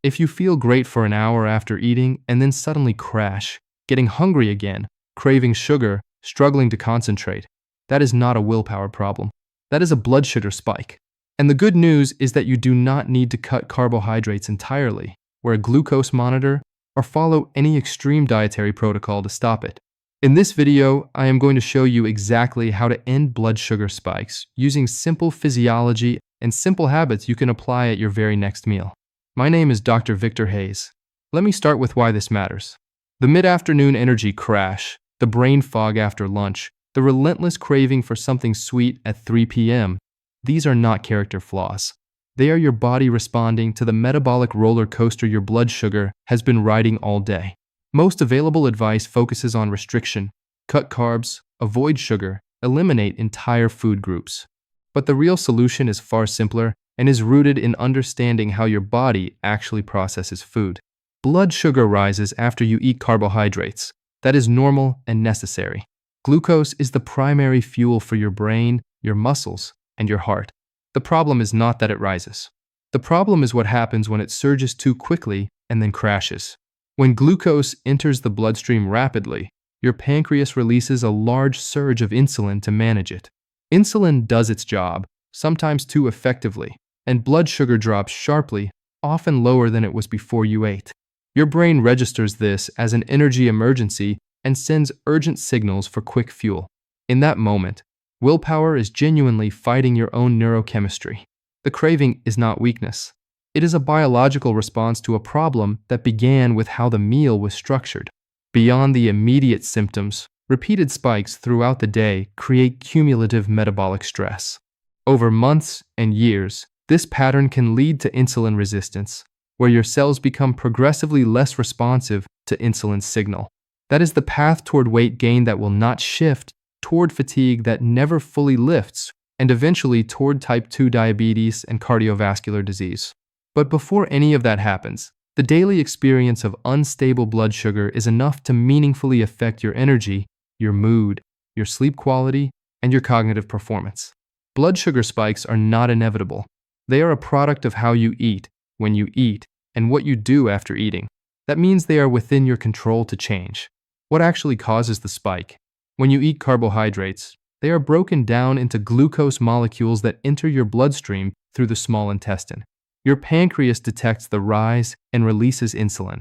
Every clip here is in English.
If you feel great for an hour after eating and then suddenly crash, getting hungry again, craving sugar, struggling to concentrate, that is not a willpower problem. That is a blood sugar spike. And the good news is that you do not need to cut carbohydrates entirely, wear a glucose monitor, or follow any extreme dietary protocol to stop it. In this video, I am going to show you exactly how to end blood sugar spikes using simple physiology and simple habits you can apply at your very next meal. My name is Dr. Victor Hayes. Let me start with why this matters. The mid-afternoon energy crash, the brain fog after lunch, the relentless craving for something sweet at 3 p.m., these are not character flaws. They are your body responding to the metabolic roller coaster your blood sugar has been riding all day. Most available advice focuses on restriction, cut carbs, avoid sugar, eliminate entire food groups. But the real solution is far simpler and is rooted in understanding how your body actually processes food. Blood sugar rises after you eat carbohydrates. That is normal and necessary. Glucose is the primary fuel for your brain, your muscles, and your heart. The problem is not that it rises. The problem is what happens when it surges too quickly and then crashes. When glucose enters the bloodstream rapidly, your pancreas releases a large surge of insulin to manage it. Insulin does its job, sometimes too effectively, and blood sugar drops sharply, often lower than it was before you ate. Your brain registers this as an energy emergency and sends urgent signals for quick fuel. In that moment, willpower is genuinely fighting your own neurochemistry. The craving is not weakness. It is a biological response to a problem that began with how the meal was structured. Beyond the immediate symptoms, repeated spikes throughout the day create cumulative metabolic stress. Over months and years, this pattern can lead to insulin resistance, where your cells become progressively less responsive to insulin's signal. That is the path toward weight gain that will not shift, toward fatigue that never fully lifts, and eventually toward type 2 diabetes and cardiovascular disease. But before any of that happens, the daily experience of unstable blood sugar is enough to meaningfully affect your energy, your mood, your sleep quality, and your cognitive performance. Blood sugar spikes are not inevitable. They are a product of how you eat, when you eat, and what you do after eating. That means they are within your control to change. What actually causes the spike? When you eat carbohydrates, they are broken down into glucose molecules that enter your bloodstream through the small intestine. Your pancreas detects the rise and releases insulin.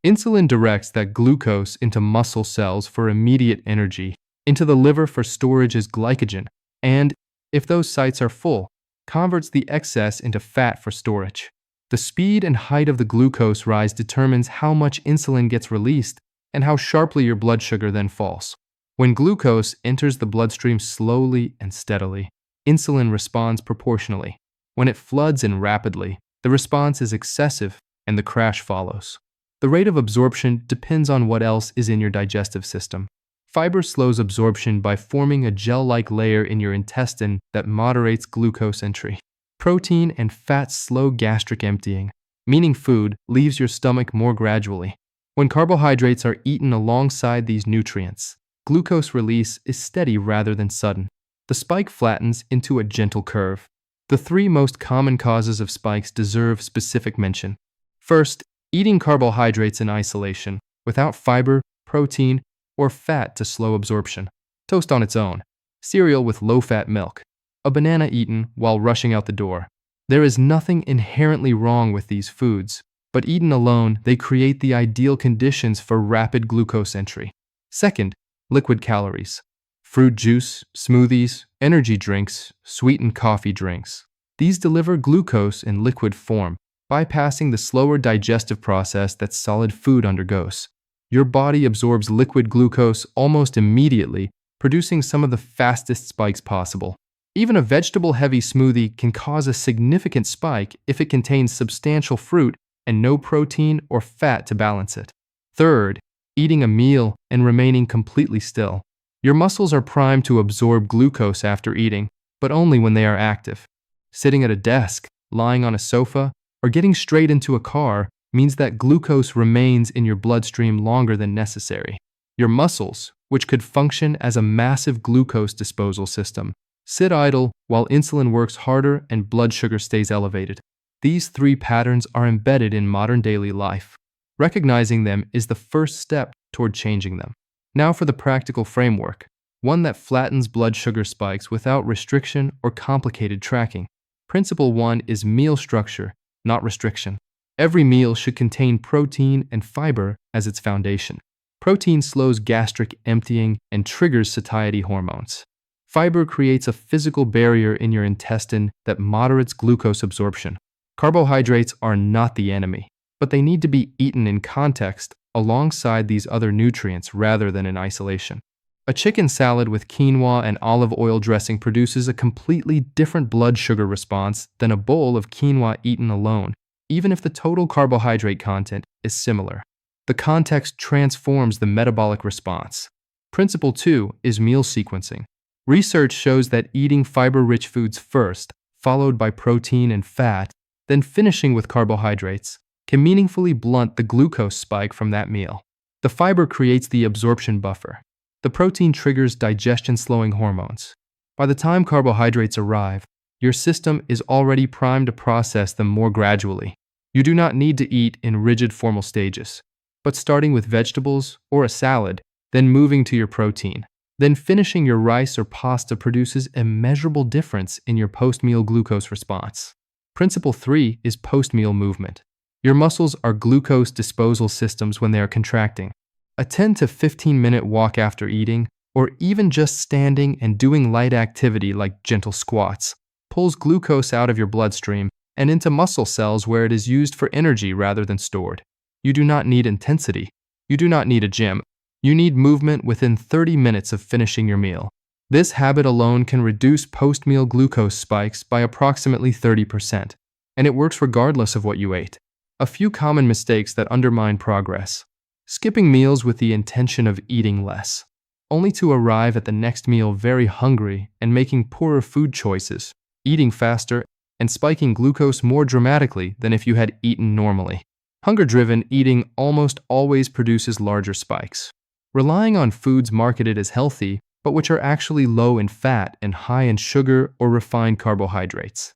Insulin directs that glucose into muscle cells for immediate energy, into the liver for storage as glycogen, and, if those sites are full, converts the excess into fat for storage. The speed and height of the glucose rise determines how much insulin gets released and how sharply your blood sugar then falls. When glucose enters the bloodstream slowly and steadily, insulin responds proportionally. When it floods in rapidly, the response is excessive and the crash follows. The rate of absorption depends on what else is in your digestive system. Fiber slows absorption by forming a gel-like layer in your intestine that moderates glucose entry. Protein and fat slow gastric emptying, meaning food leaves your stomach more gradually. When carbohydrates are eaten alongside these nutrients, glucose release is steady rather than sudden. The spike flattens into a gentle curve. The three most common causes of spikes deserve specific mention. First, eating carbohydrates in isolation, without fiber, protein, or fat to slow absorption. Toast on its own. Cereal with low-fat milk. A banana eaten while rushing out the door. There is nothing inherently wrong with these foods, but eaten alone, they create the ideal conditions for rapid glucose entry. Second, liquid calories. Fruit juice, smoothies, energy drinks, sweetened coffee drinks. These deliver glucose in liquid form, bypassing the slower digestive process that solid food undergoes. Your body absorbs liquid glucose almost immediately, producing some of the fastest spikes possible. Even a vegetable-heavy smoothie can cause a significant spike if it contains substantial fruit and no protein or fat to balance it. Third, eating a meal and remaining completely still. Your muscles are primed to absorb glucose after eating, but only when they are active. Sitting at a desk, lying on a sofa, or getting straight into a car means that glucose remains in your bloodstream longer than necessary. Your muscles, which could function as a massive glucose disposal system, sit idle while insulin works harder and blood sugar stays elevated. These three patterns are embedded in modern daily life. Recognizing them is the first step toward changing them. Now for the practical framework, one that flattens blood sugar spikes without restriction or complicated tracking. Principle 1 is meal structure, not restriction. Every meal should contain protein and fiber as its foundation. Protein slows gastric emptying and triggers satiety hormones. Fiber creates a physical barrier in your intestine that moderates glucose absorption. Carbohydrates are not the enemy, but they need to be eaten in context alongside these other nutrients rather than in isolation. A chicken salad with quinoa and olive oil dressing produces a completely different blood sugar response than a bowl of quinoa eaten alone, even if the total carbohydrate content is similar. The context transforms the metabolic response. Principle 2 is meal sequencing. Research shows that eating fiber-rich foods first, followed by protein and fat, then finishing with carbohydrates, can meaningfully blunt the glucose spike from that meal. The fiber creates the absorption buffer. The protein triggers digestion-slowing hormones. By the time carbohydrates arrive, your system is already primed to process them more gradually. You do not need to eat in rigid formal stages, but starting with vegetables or a salad, then moving to your protein, then finishing your rice or pasta produces a measurable difference in your post-meal glucose response. Principle 3 is post-meal movement. Your muscles are glucose disposal systems when they are contracting. A 10 to 15-minute walk after eating, or even just standing and doing light activity like gentle squats, pulls glucose out of your bloodstream and into muscle cells where it is used for energy rather than stored. You do not need intensity. You do not need a gym. You need movement within 30 minutes of finishing your meal. This habit alone can reduce post-meal glucose spikes by approximately 30%, and it works regardless of what you ate. A few common mistakes that undermine progress. Skipping meals with the intention of eating less, only to arrive at the next meal very hungry and making poorer food choices, eating faster, and spiking glucose more dramatically than if you had eaten normally. Hunger-driven eating almost always produces larger spikes. Relying on foods marketed as healthy, but which are actually low in fat and high in sugar or refined carbohydrates.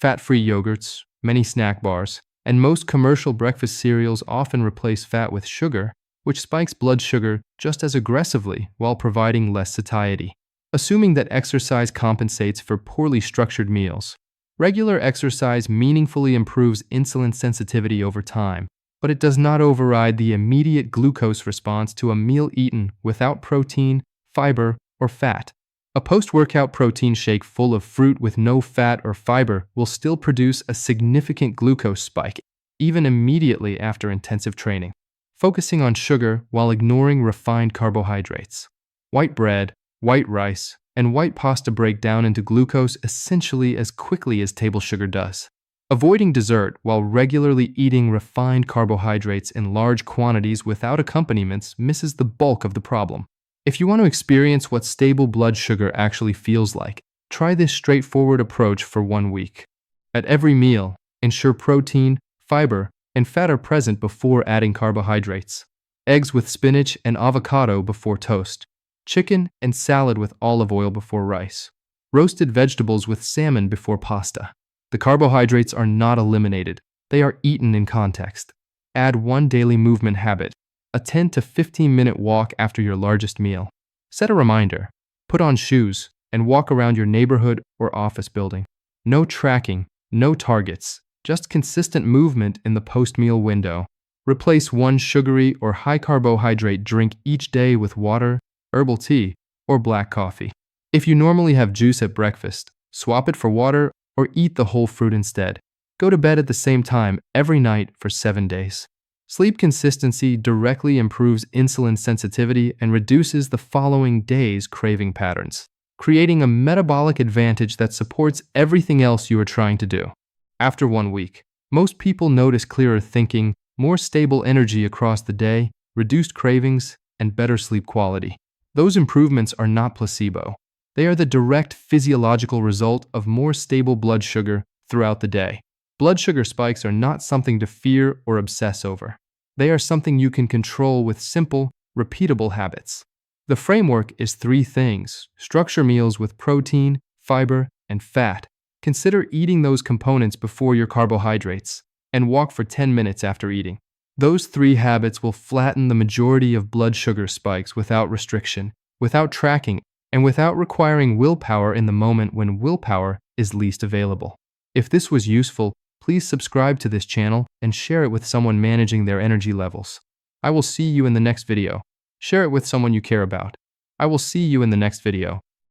Fat-free yogurts, many snack bars, and most commercial breakfast cereals often replace fat with sugar, which spikes blood sugar just as aggressively while providing less satiety. Assuming that exercise compensates for poorly structured meals. Regular exercise meaningfully improves insulin sensitivity over time, but it does not override the immediate glucose response to a meal eaten without protein, fiber, or fat. A post-workout protein shake full of fruit with no fat or fiber will still produce a significant glucose spike, even immediately after intensive training. Focusing on sugar while ignoring refined carbohydrates. White bread, white rice, and white pasta break down into glucose essentially as quickly as table sugar does. Avoiding dessert while regularly eating refined carbohydrates in large quantities without accompaniments misses the bulk of the problem. If you want to experience what stable blood sugar actually feels like, try this straightforward approach for 1 week. At every meal, ensure protein, fiber, and fat are present before adding carbohydrates. Eggs with spinach and avocado before toast. Chicken and salad with olive oil before rice. Roasted vegetables with salmon before pasta. The carbohydrates are not eliminated, they are eaten in context. Add one daily movement habit, a 10 to 15-minute walk after your largest meal. Set a reminder, put on shoes, and walk around your neighborhood or office building. No tracking, no targets, just consistent movement in the post-meal window. Replace one sugary or high-carbohydrate drink each day with water, herbal tea, or black coffee. If you normally have juice at breakfast, swap it for water or eat the whole fruit instead. Go to bed at the same time every night for 7 days. Sleep consistency directly improves insulin sensitivity and reduces the following day's craving patterns, creating a metabolic advantage that supports everything else you are trying to do. After 1 week, most people notice clearer thinking, more stable energy across the day, reduced cravings, and better sleep quality. Those improvements are not placebo. They are the direct physiological result of more stable blood sugar throughout the day. Blood sugar spikes are not something to fear or obsess over. They are something you can control with simple, repeatable habits. The framework is 3 things: structure meals with protein, fiber, and fat. Consider eating those components before your carbohydrates, and walk for 10 minutes after eating. Those 3 habits will flatten the majority of blood sugar spikes without restriction, without tracking, and without requiring willpower in the moment when willpower is least available. If this was useful, please subscribe to this channel and share it with someone managing their energy levels. I will see you in the next video. Share it with someone you care about. I will see you in the next video.